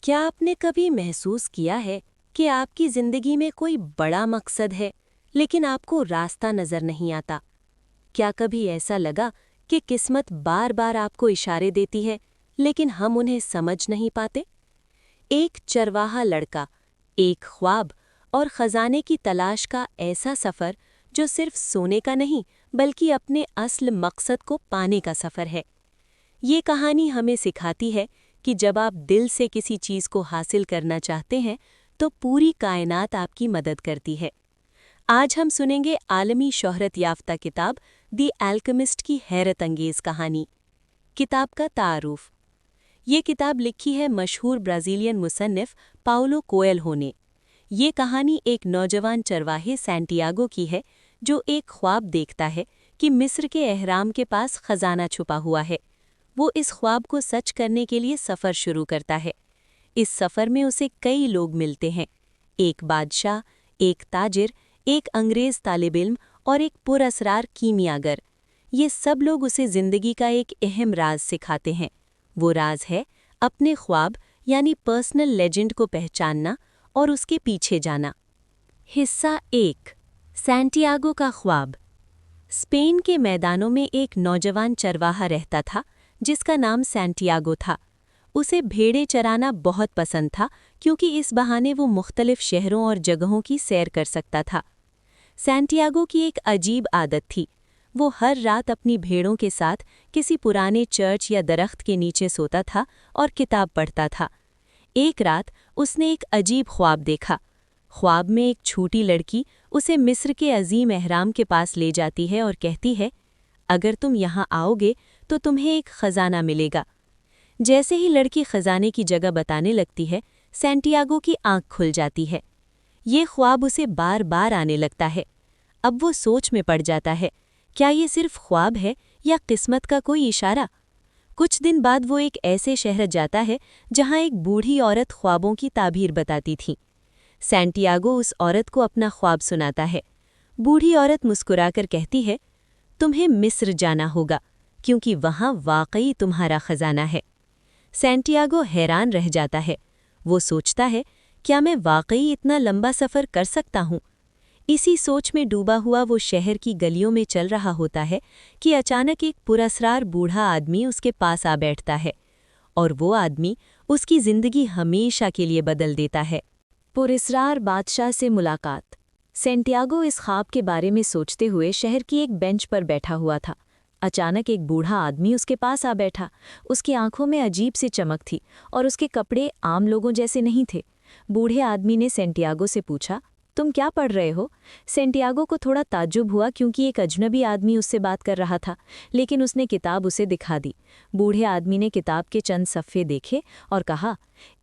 کیا آپ نے کبھی محسوس کیا ہے کہ آپ کی زندگی میں کوئی بڑا مقصد ہے لیکن آپ کو راستہ نظر نہیں آتا؟ کیا کبھی ایسا لگا کہ قسمت بار بار آپ کو اشارے دیتی ہے لیکن ہم انہیں سمجھ نہیں پاتے؟ ایک چرواہا لڑکا، ایک خواب اور خزانے کی تلاش کا ایسا سفر جو صرف سونے کا نہیں بلکہ اپنے اصل مقصد کو پانے کا سفر ہے۔ یہ کہانی ہمیں سکھاتی ہے کہ جب آپ دل سے کسی چیز کو حاصل کرنا چاہتے ہیں تو پوری کائنات آپ کی مدد کرتی ہے۔ آج ہم سنیں گے عالمی شہرت یافتہ کتاب دی الکیمسٹ کی حیرت انگیز کہانی۔ کتاب کا تعارف۔ یہ کتاب لکھی ہے مشہور برازیلین مصنف پاؤلو کویلہو نے۔ یہ کہانی ایک نوجوان چرواہے سینٹیاگو کی ہے جو ایک خواب دیکھتا ہے کہ مصر کے اہرام کے پاس خزانہ چھپا ہوا ہے۔ وہ اس خواب کو سچ کرنے کے لیے سفر شروع کرتا ہے۔ اس سفر میں اسے کئی لوگ ملتے ہیں، ایک بادشاہ، ایک تاجر، ایک انگریز طالب علم اور ایک پراسرار کیمیاگر۔ یہ سب لوگ اسے زندگی کا ایک اہم راز سکھاتے ہیں۔ وہ راز ہے اپنے خواب یعنی پرسنل لیجنڈ کو پہچاننا اور اس کے پیچھے جانا۔ حصہ 1، سینٹیاگو کا خواب۔ اسپین کے میدانوں میں ایک نوجوان چرواہا رہتا تھا جس کا نام سینٹیاگو تھا۔ اسے بھیڑیں چرانا بہت پسند تھا کیونکہ اس بہانے وہ مختلف شہروں اور جگہوں کی سیر کر سکتا تھا۔ سینٹیاگو کی ایک عجیب عادت تھی۔ وہ ہر رات اپنی بھیڑوں کے ساتھ کسی پرانے چرچ یا درخت کے نیچے سوتا تھا اور کتاب پڑھتا تھا۔ ایک رات اس نے ایک عجیب خواب دیکھا۔ خواب میں ایک چھوٹی لڑکی اسے مصر کے عظیم اہرام کے پاس لے جاتی ہے اور کہتی ہے، اگر تم یہاں آؤ گے تو تمہیں ایک خزانہ ملے گا۔ جیسے ہی لڑکی خزانے کی جگہ بتانے لگتی ہے، سینٹیاگو کی آنکھ کھل جاتی ہے۔ یہ خواب اسے بار بار آنے لگتا ہے۔ اب وہ سوچ میں پڑ جاتا ہے، کیا یہ صرف خواب ہے یا قسمت کا کوئی اشارہ؟ کچھ دن بعد وہ ایک ایسے شہر جاتا ہے جہاں ایک بوڑھی عورت خوابوں کی تعبیر بتاتی تھی۔ سینٹیاگو اس عورت کو اپنا خواب سناتا ہے۔ بوڑھی عورت مسکرا کر کہتی ہے، تمہیں مصر جانا ہوگا کیونکہ وہاں واقعی تمہارا خزانہ ہے۔ سینٹیاگو حیران رہ جاتا ہے۔ وہ سوچتا ہے، کیا میں واقعی اتنا لمبا سفر کر سکتا ہوں؟ اسی سوچ میں ڈوبا ہوا وہ شہر کی گلیوں میں چل رہا ہوتا ہے کہ اچانک ایک پراسرار بوڑھا آدمی اس کے پاس آ بیٹھتا ہے، اور وہ آدمی اس کی زندگی ہمیشہ کے لیے بدل دیتا ہے۔ پراسرار بادشاہ سے ملاقات۔ سینٹیاگو اس خواب کے بارے میں سوچتے ہوئے شہر کی ایک بینچ پر بیٹھا ہوا تھا۔ اچانک ایک بوڑھا آدمی اس کے پاس آ بیٹھا۔ اس کی آنکھوں میں عجیب سی چمک تھی اور اس کے کپڑے عام لوگوں جیسے نہیں تھے۔ بوڑھے آدمی نے سینٹیاگو سے پوچھا، تم کیا پڑھ رہے ہو؟ سینٹیاگو کو تھوڑا تعجب ہوا کیونکہ ایک اجنبی آدمی اس سے بات کر رہا تھا، لیکن اس نے کتاب اسے دکھا دی۔ بوڑھے آدمی نے کتاب کے چند صفحے دیکھے اور کہا،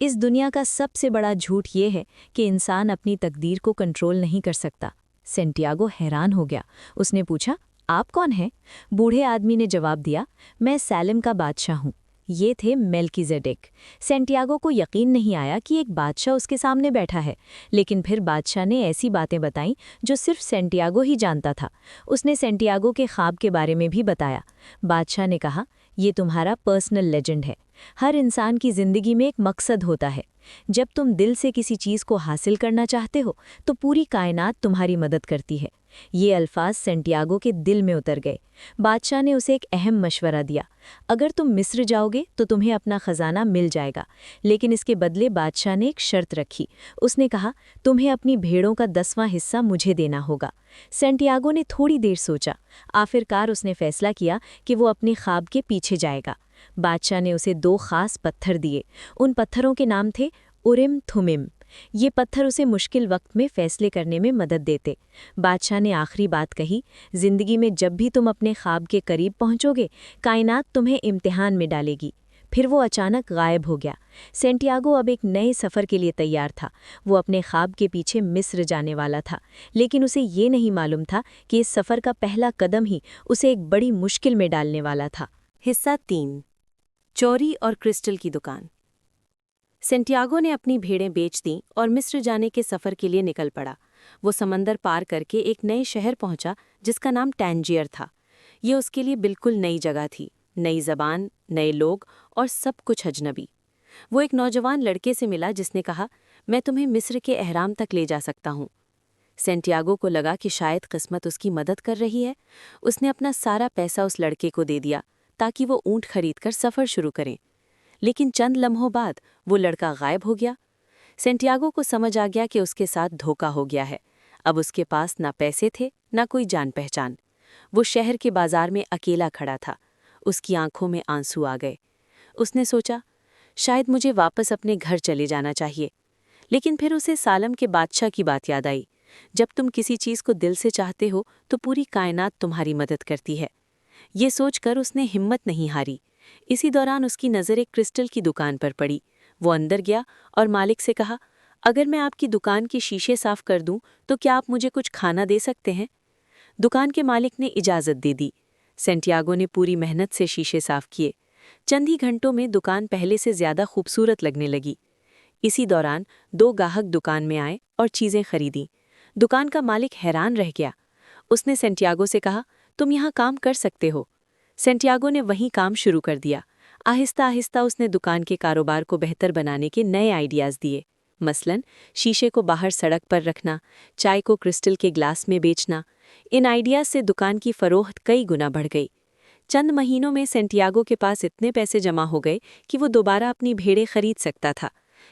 اس دنیا کا سب سے بڑا جھوٹ یہ ہے کہ انسان اپنی تقدیر کو کنٹرول نہیں کر سکتا۔ سینٹیاگو حیران ہو گیا۔ اس نے پوچھا، آپ کون ہیں؟ بوڑھے آدمی نے جواب دیا، میں سالم کا بادشاہ ہوں۔ یہ تھے میلکیزیڈک۔ سینٹیاگو کو یقین نہیں آیا کہ ایک بادشاہ اس کے سامنے بیٹھا ہے، لیکن پھر بادشاہ نے ایسی باتیں بتائیں جو صرف سینٹیاگو ہی جانتا تھا۔ اس نے سینٹیاگو کے خواب کے بارے میں بھی بتایا۔ بادشاہ نے کہا، یہ تمہارا پرسنل لیجنڈ ہے۔ ہر انسان کی زندگی میں ایک مقصد ہوتا ہے۔ جب تم دل سے کسی چیز کو حاصل کرنا چاہتے ہو تو پوری کائنات تمہاری مدد کرتی ہے۔ یہ الفاظ سینٹیاگو کے دل میں اتر گئے۔ بادشاہ نے اسے ایک اہم مشورہ دیا، اگر تم مصر جاؤ گے تو تمہیں اپنا خزانہ مل جائے گا، لیکن اس کے بدلے بادشاہ نے ایک شرط رکھی۔ اس نے کہا، تمہیں اپنی بھیڑوں کا 10واں حصہ مجھے دینا ہوگا۔ سینٹیاگو نے تھوڑی دیر سوچا، آخرکار اس نے فیصلہ کیا کہ وہ اپنے خواب کے پیچھے جائے گا۔ بادشاہ نے اسے 2 خاص پتھر دیے۔ ان پتھروں کے نام تھے اورم تھمم۔ یہ پتھر اسے مشکل وقت میں فیصلے کرنے میں مدد دیتے۔ بادشاہ نے آخری بات کہی، زندگی میں جب بھی تم اپنے خواب کے قریب پہنچو گے، کائنات تمہیں امتحان میں ڈالے گی۔ پھر وہ اچانک غائب ہو گیا۔ سینٹیاگو اب ایک نئے سفر کے لیے تیار تھا۔ وہ اپنے خواب کے پیچھے مصر جانے والا تھا، لیکن اسے یہ نہیں معلوم تھا کہ اس سفر کا پہلا قدم ہی اسے ایک بڑی مشکل میں ڈالنے والا تھا۔ حصہ 3، چوری اور کرسٹل کی دکان۔ سینٹیاگو نے اپنی بھیڑیں بیچ دیں اور مصر جانے کے سفر کے لیے نکل پڑا۔ وہ سمندر پار کر کے ایک نئے شہر پہنچا جس کا نام ٹینجیر تھا۔ یہ اس کے لیے بالکل نئی جگہ تھی، نئی زبان، نئے لوگ اور سب کچھ اجنبی۔ وہ ایک نوجوان لڑکے سے ملا جس نے کہا، میں تمہیں مصر کے احرام تک لے جا سکتا ہوں۔ سینٹیاگو کو لگا کہ شاید قسمت اس کی مدد کر رہی ہے۔ اس نے اپنا سارا پیسہ اس لڑکے کو دے دیا تاکہ وہ اونٹ خرید کر سفر شروع کریں، لیکن چند لمحوں بعد وہ لڑکا غائب ہو گیا۔ سینٹیاگو کو سمجھ آ گیا کہ اس کے ساتھ دھوکا ہو گیا ہے۔ اب اس کے پاس نہ پیسے تھے نہ کوئی جان پہچان۔ وہ شہر کے بازار میں اکیلا کھڑا تھا۔ اس کی آنکھوں میں آنسو آ گئے۔ اس نے سوچا، شاید مجھے واپس اپنے گھر چلے جانا چاہیے، لیکن پھر اسے سالم کے بادشاہ کی بات یاد آئی، جب تم کسی چیز کو دل سے چاہتے ہو تو پوری کائنات تمہاری مدد کرتی ہے۔ یہ سوچ کر اس نے ہمت نہیں ہاری۔ اسی دوران اس کی نظر ایک کرسٹل کی دکان پر پڑی۔ وہ اندر گیا اور مالک سے کہا، اگر میں آپ کی دکان کے شیشے صاف کر دوں تو کیا آپ مجھے کچھ کھانا دے سکتے ہیں؟ دکان کے مالک نے اجازت دے دی۔ سینٹیاگو نے پوری محنت سے شیشے صاف کیے۔ چند ہی گھنٹوں میں دکان پہلے سے زیادہ خوبصورت لگنے لگی۔ اسی دوران 2 گاہک دکان میں آئے اور چیزیں خریدیں۔ دکان کا مالک حیران رہ گیا۔ اس نے سینٹیاگو سے کہا، تم یہاں کام کر سکتے ہو۔ سینٹیاگو نے وہیں کام شروع کر دیا۔ آہستہ آہستہ اس نے دکان کے کاروبار کو بہتر بنانے کے نئے آئیڈیاز دیے، مثلاً شیشے کو باہر سڑک پر رکھنا، چائے کو کرسٹل کے گلاس میں بیچنا۔ ان آئیڈیاز سے دکان کی فروخت کئی گنا بڑھ گئی۔ چند مہینوں میں سینٹیاگو کے پاس اتنے پیسے جمع ہو گئے کہ وہ دوبارہ اپنی بھیڑیں خرید سکتا تھا،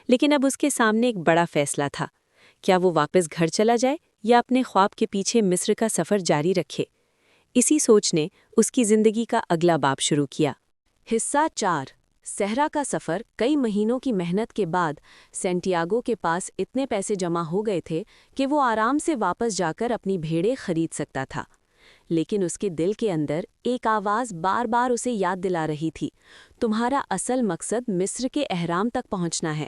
لیکن اب اس کے سامنے ایک بڑا فیصلہ تھا۔ کیا وہ واپس گھر چلا جائے یا اپنے خواب کے پیچھے مصر کا سفر جاری رکھے؟ اسی سوچ نے اس کی زندگی کا اگلا باب شروع کیا۔ حصہ 4، صحرا کا سفر۔ کئی مہینوں کی محنت کے بعد سینٹیاگو کے پاس اتنے پیسے جمع ہو گئے تھے کہ وہ آرام سے واپس جا کر اپنی بھیڑیں خرید سکتا تھا، لیکن اس کے دل کے اندر ایک آواز بار بار اسے یاد دلا رہی تھی، تمہارا اصل مقصد مصر کے احرام تک پہنچنا ہے۔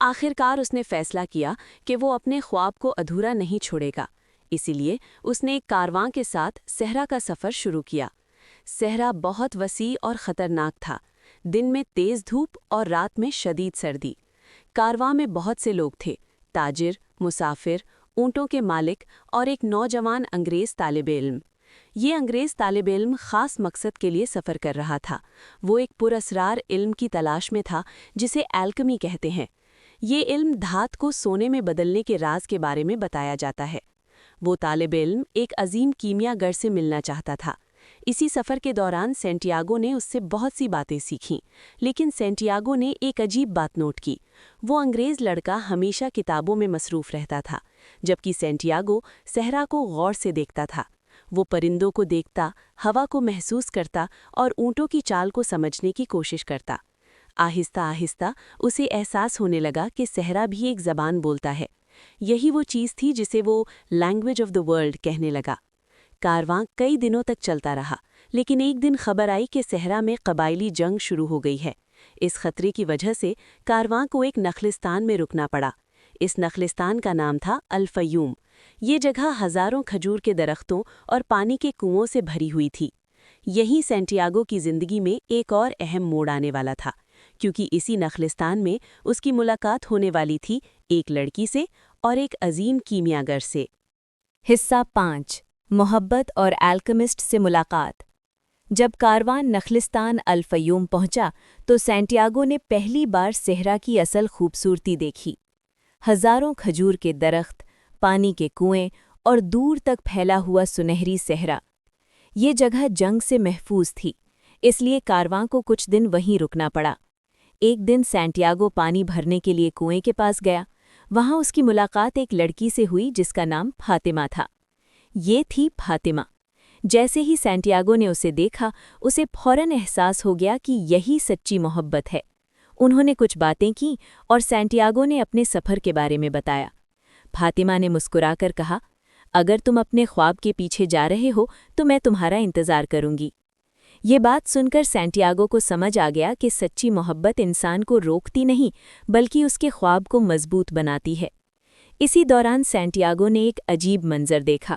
آخرکار اس نے فیصلہ کیا کہ وہ اپنے خواب کو ادھورا نہیں چھوڑے گا، اسی لیے اس نے ایک کارواں کے ساتھ صحرا کا سفر شروع کیا۔ صحرا بہت وسیع اور خطرناک تھا، دن میں تیز دھوپ اور رات میں شدید سردی۔ کارواں میں بہت سے لوگ تھے، تاجر، مسافر، اونٹوں کے مالک اور ایک نوجوان انگریز طالب علم۔ یہ انگریز طالب علم خاص مقصد کے لیے سفر کر رہا تھا۔ وہ ایک پراسرار علم کی تلاش میں تھا جسے الکمی کہتے ہیں۔ یہ علم دھات کو سونے میں بدلنے کے راز کے بارے میں بتایا جاتا ہے۔ وہ طالب علم ایک عظیم کیمیا گر سے ملنا چاہتا تھا۔ اسی سفر کے دوران سینٹیاگو نے اس سے بہت سی باتیں سیکھیں، لیکن سینٹیاگو نے ایک عجیب بات نوٹ کی۔ وہ انگریز لڑکا ہمیشہ کتابوں میں مصروف رہتا تھا، جبکہ سینٹیاگو صحرا کو غور سے دیکھتا تھا۔ وہ پرندوں کو دیکھتا، ہوا کو محسوس کرتا اور اونٹوں کی چال کو سمجھنے کی کوشش کرتا۔ آہستہ آہستہ اسے احساس ہونے لگا کہ صحرا بھی ایک زبان بولتا ہے۔ یہی وہ چیز تھی جسے وہ لینگویج آف دی ورلڈ کہنے لگا۔ کارواں کئی دنوں تک چلتا رہا، لیکن ایک دن خبر آئی کہ صحرا میں قبائلی جنگ شروع ہو گئی ہے۔ اس خطرے کی وجہ سے کارواں کو ایک نخلستان میں رکنا پڑا۔ اس نخلستان کا نام تھا الفیوم۔ یہ جگہ ہزاروں کھجور کے درختوں اور پانی کے کنووں سے بھری ہوئی تھی۔ یہیں سینٹیاگو کی زندگی میں ایک اور اہم موڑ آنے والا تھا، کیونکہ اسی نخلستان میں اس کی ملاقات ہونے والی تھی ایک لڑکی سے اور ایک عظیم کیمیا گر سے۔ حصہ 5، محبت اور الکیمسٹ سے ملاقات۔ جب کاروان نخلستان الفیوم پہنچا تو سینٹیاگو نے پہلی بار صحرا کی اصل خوبصورتی دیکھی۔ ہزاروں کھجور کے درخت، پانی کے کنویں اور دور تک پھیلا ہوا سنہری صحرا۔ یہ جگہ جنگ سے محفوظ تھی، اس لیے کارواں کو کچھ دن وہیں رکنا پڑا۔ ایک دن سینٹیاگو پانی بھرنے کے لیے کنویں کے پاس گیا۔ وہاں اس کی ملاقات ایک لڑکی سے ہوئی جس کا نام فاطمہ تھا۔ یہ تھی فاطمہ۔ جیسے ہی سینٹیاگو نے اسے دیکھا، اسے فوراً احساس ہو گیا کہ یہی سچی محبت ہے۔ انہوں نے کچھ باتیں کیں اور سینٹیاگو نے اپنے سفر کے بارے میں بتایا۔ فاطمہ نے مسکرا کر کہا، اگر تم اپنے خواب کے پیچھے جا رہے ہو تو میں تمہارا انتظار کروں گی۔ یہ بات سن کر سینٹیاگو کو سمجھ آ گیا کہ سچی محبت انسان کو روکتی نہیں بلکہ اس کے خواب کو مضبوط بناتی ہے۔ اسی دوران سینٹیاگو نے ایک عجیب منظر دیکھا۔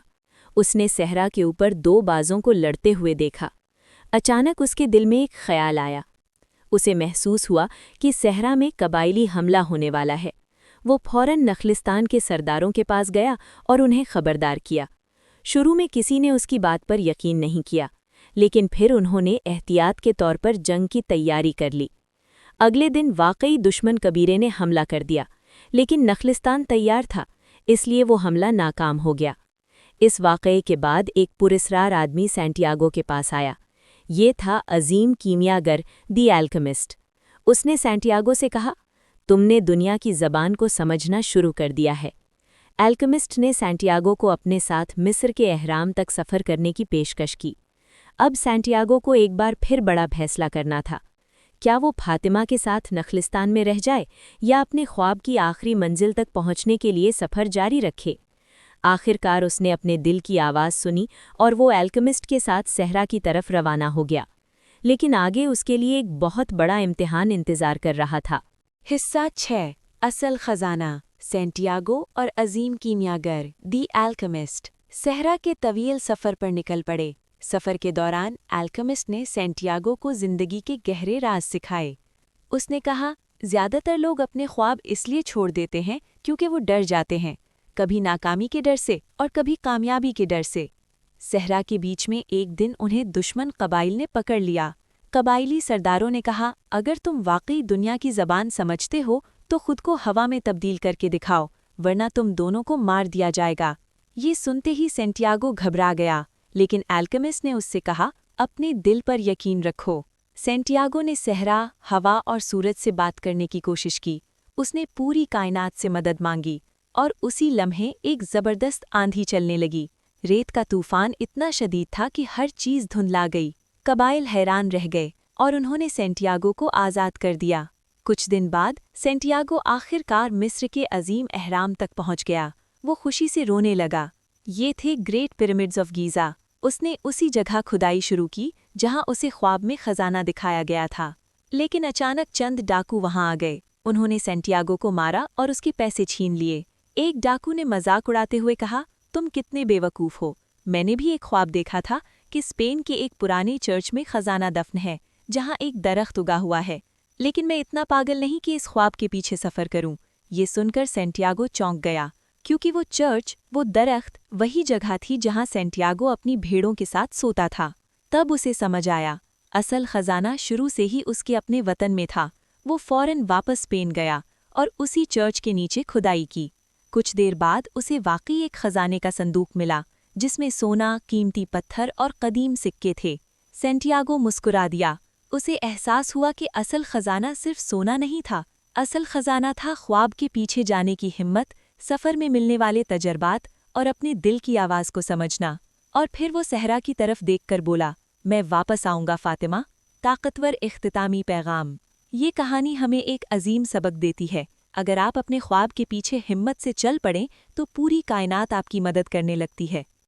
اس نے صحرا کے اوپر 2 بازوں کو لڑتے ہوئے دیکھا۔ اچانک اس کے دل میں ایک خیال آیا۔ اسے محسوس ہوا کہ صحرا میں قبائلی حملہ ہونے والا ہے۔ وہ فوراً نخلستان کے سرداروں کے پاس گیا اور انہیں خبردار کیا۔ شروع میں کسی نے اس کی بات پر یقین نہیں کیا، لیکن پھر انہوں نے احتیاط کے طور پر جنگ کی تیاری کر لی۔ اگلے دن واقعی دشمن کبیرے نے حملہ کر دیا، لیکن نخلستان تیار تھا، اس لیے وہ حملہ ناکام ہو گیا۔ اس واقعے کے بعد ایک پراسرار آدمی سینٹیاگو کے پاس آیا۔ یہ تھا عظیم کیمیاگر دی الکیمسٹ۔ اس نے سینٹیاگو سے کہا، تم نے دنیا کی زبان کو سمجھنا شروع کر دیا ہے۔ الکیمسٹ نے سینٹیاگو کو اپنے ساتھ مصر کے اہرام تک سفر کرنے کی پیشکش کی۔ اب سینٹیاگو کو ایک بار پھر بڑا فیصلہ کرنا تھا۔ کیا وہ فاطمہ کے ساتھ نخلستان میں رہ جائے یا اپنے خواب کی آخری منزل تک پہنچنے کے لیے سفر جاری رکھے؟ آخر کار اس نے اپنے دل کی آواز سنی اور وہ الکیمسٹ کے ساتھ صحرا کی طرف روانہ ہو گیا۔ لیکن آگے اس کے لیے ایک بہت بڑا امتحان انتظار کر رہا تھا۔ حصہ 6 اصل خزانہ، سینٹیاگو اور عظیم کیمیاگر دی الکیمسٹ صحرا کے طویل سفر پر نکل پڑے۔ سفر کے دوران الکیمسٹ نے سینٹیاگو کو زندگی کے گہرے راز سکھائے۔ اس نے کہا، زیادہ تر لوگ اپنے خواب اس لیے چھوڑ دیتے ہیں کیونکہ وہ ڈر جاتے ہیں، کبھی ناکامی کے ڈر سے اور کبھی کامیابی کے ڈر سے۔ صحرا کے بیچ میں ایک دن انہیں دشمن قبائل نے پکڑ لیا۔ قبائلی سرداروں نے کہا، اگر تم واقعی دنیا کی زبان سمجھتے ہو تو خود کو ہوا میں تبدیل کر کے دکھاؤ، ورنہ تم دونوں کو مار دیا جائے گا۔ یہ سنتے ہی سینٹیاگو گھبرا گیا، لیکن الکیمسٹ نے اس سے کہا، اپنے دل پر یقین رکھو۔ سینٹیاگو نے صحرا، ہوا اور سورج سے بات کرنے کی کوشش کی۔ اس نے پوری کائنات سے مدد مانگی، اور اسی لمحے ایک زبردست آندھی چلنے لگی۔ ریت کا طوفان اتنا شدید تھا کہ ہر چیز دھندلا گئی۔ قبائل حیران رہ گئے اور انہوں نے سینٹیاگو کو آزاد کر دیا۔ کچھ دن بعد سینٹیاگو آخر کار مصر کے عظیم اہرام تک پہنچ گیا۔ وہ خوشی سے رونے لگا۔ یہ تھے گریٹ پیرامڈز آف گیزا۔ اس نے اسی جگہ کھدائی شروع کی جہاں اسے خواب میں خزانہ دکھایا گیا تھا۔ لیکن اچانک چند ڈاکو وہاں آ گئے۔ انہوں نے سینٹیاگو کو مارا اور اس کے پیسے چھین لیے۔ ایک ڈاکو نے مذاق اڑاتے ہوئے کہا، تم کتنے بے وقوف ہو، میں نے بھی ایک خواب دیکھا تھا کہ اسپین کے ایک پرانے چرچ میں خزانہ دفن ہے جہاں ایک درخت اگا ہوا ہے، لیکن میں اتنا پاگل نہیں کہ اس خواب کے پیچھے سفر کروں۔ یہ سن کر سینٹیاگو چونک گیا، کیونکہ وہ چرچ، وہ درخت، وہی جگہ تھی جہاں سینٹیاگو اپنی بھیڑوں کے ساتھ سوتا تھا۔ تب اسے سمجھ آیا، اصل خزانہ شروع سے ہی اس کے اپنے وطن میں تھا۔ وہ فوراً واپس اسپین گیا اور اسی چرچ کے نیچے کھدائی کی۔ کچھ دیر بعد اسے واقعی ایک خزانے کا صندوق ملا جس میں سونا، قیمتی پتھر اور قدیم سکے تھے۔ سینٹیاگو مسکرا دیا۔ اسے احساس ہوا کہ اصل خزانہ صرف سونا نہیں تھا، اصل خزانہ تھا خواب کے پیچھے جانے کی ہمت، سفر میں ملنے والے تجربات اور اپنے دل کی آواز کو سمجھنا۔ اور پھر وہ صحرا کی طرف دیکھ کر بولا، میں واپس آؤں گا فاطمہ۔ طاقتور اختتامی پیغام۔ یہ کہانی ہمیں ایک عظیم سبق دیتی ہے۔ اگر آپ اپنے خواب کے پیچھے ہمت سے چل پڑیں تو پوری کائنات آپ کی مدد کرنے لگتی ہے۔